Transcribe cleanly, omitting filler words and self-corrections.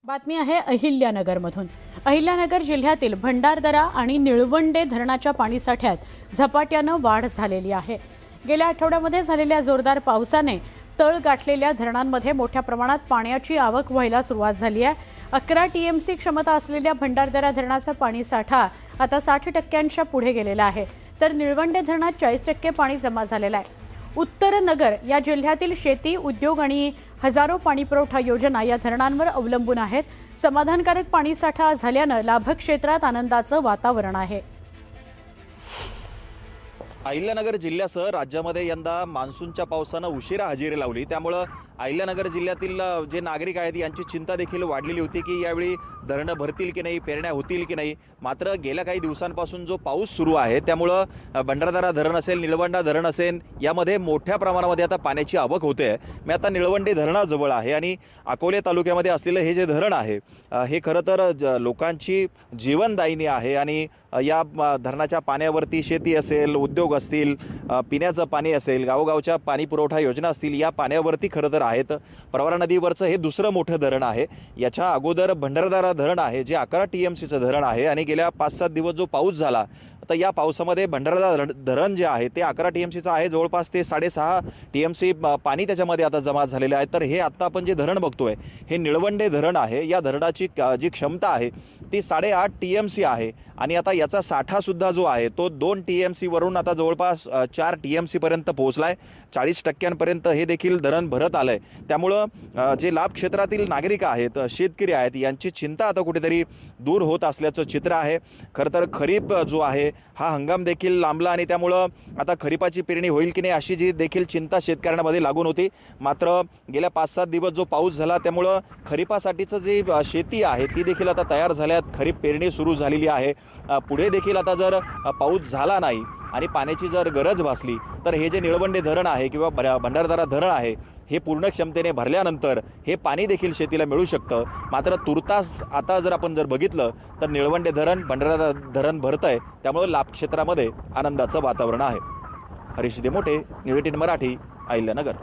बातमी आहे अहिल्यानगरमधून। अहिल्यानगर जिल्ह्यातील भंडारदरा आणि निळवंडे धरणाच्या पाणीसाठ्यात झपाट्याने वाढ झालेली आहे। गेल्या आठवड्यामध्ये झालेल्या जोरदार पावसाने तळ गाठलेल्या धरणांमध्ये मोठ्या प्रमाणात पाण्याची आवक व्हायला सुरुवात झाली आहे। 11 टीएमसी क्षमता असलेल्या भंडारदरा धरणाचा पाणीसाठा आता 60% पुढे गेलेला आहे, तर निळवंडे धरणात 40% पाणी जमा झालेलं आहे। उत्तर नगर या जिल्ह्यातील शेती, उद्योग आणि हजारो पाणीपुरवठा योजना या धरणांवर अवलंबून आहेत। समाधानकारक पाणीसाठा झाल्याने लाभक क्षेत्रात आनंदाचं वातावरण आहे। अहिल्यानगर जिल्ह्यासह राज्यामध्ये यंदा मान्सूनच्या पावसाने उशिरा हजेरी लावली, त्यामुळे अहिल्यानगर जिल्ह्यातील जे नागरिक आहेत यांची चिंता देखील वाढलेली होती की यावेळी धरणं भरतील की नाही, पेरण्या होतील की नाही। मात्र गेल्या काही दिवसांपासून जो पाऊस सुरू आहे त्यामुळे भंडारदरा धरण असेल, निळवंडा धरण असेल, यामध्ये मोठ्या प्रमाणामध्ये आता पाण्याची आवक होते। मी आता निळवंडे धरणाजवळ आहे आणि अकोले तालुक्यामध्ये असलेलं हे जे धरण आहे हे खरं तर लोकांची जीवनदायिनी आहे आणि या धरणाच्या पाण्यावरती शेती असेल, उद्योग असतील, पिण्याचं पाणी असेल, गावोगावच्या पाणी पुरवठा योजना असतील, या पाण्यावरती खरं तर आहेत। प्रवरा नदीवरचं हे दुसरं मोठं धरण आहे। याच्या अगोदर भंडारदरा धरण आहे जे 11 टीएमसीचं धरण आहे आणि गेल्या 5-7 दिवस जो पाऊस झाला तर या पावसामध्ये भंडारदरा धरण जे आहे ते 11 टीएमसीचं आहे, जवळपास ते 6.5 टीएमसी पाणी त्याच्यामध्ये आता जमा झालेलं आहे। तर हे आता आपण जे धरण बघतोय हे निळवंडे धरण आहे। या धरणाची जी क्षमता आहे ती 8.5 टीएमसी आहे आणि आता याचा साठासुद्धा जो आहे तो 2 टीएमसी वरून आता जवळपास 4 टीएमसी पर्यंत पोहोचला आहे। 40% हे देखील धरण भरत आलं आहे। त्यामुळं जे लाभ क्षेत्रातील नागरिक आहेत, शेतकरी आहेत, यांची चिंता आता कुठेतरी दूर होत असल्याचं चित्र आहे। खरं तर खरीप जो आहे हा हंगाम देखील लांबला आणि त्यामुळं आता खरीपाची पेरणी होईल की नाही अशी जी देखील चिंता शेतकऱ्यांमध्ये लागून होती। मात्र गेल्या 5-7 दिवस जो पाऊस झाला त्यामुळं खरीपासाठीचं जी शेती आहे ती देखील आता तयार झाल्यात, खरीप पेरणी सुरू झालेली आहे। पुढे देखील आता जर पाऊस झाला नाही आणि पाण्याची जर गरज भासली तर हे जे निळवंडे धरण आहे किंवा भंडारदरा धरण आहे हे पूर्ण क्षमतेने भरल्यानंतर हे पाणी देखील शेतीला मिळू शकतं। मात्र तुर्तास आता जर आपण बघितलं तर निळवंडे धरण, भंडारदरा धरण भरत आहे, त्यामुळे लाभ क्षेत्रामध्ये आनंदाचं वातावरण आहे। हरीश देमोटे, न्यूज 18 मराठी, अहिल्यानगर।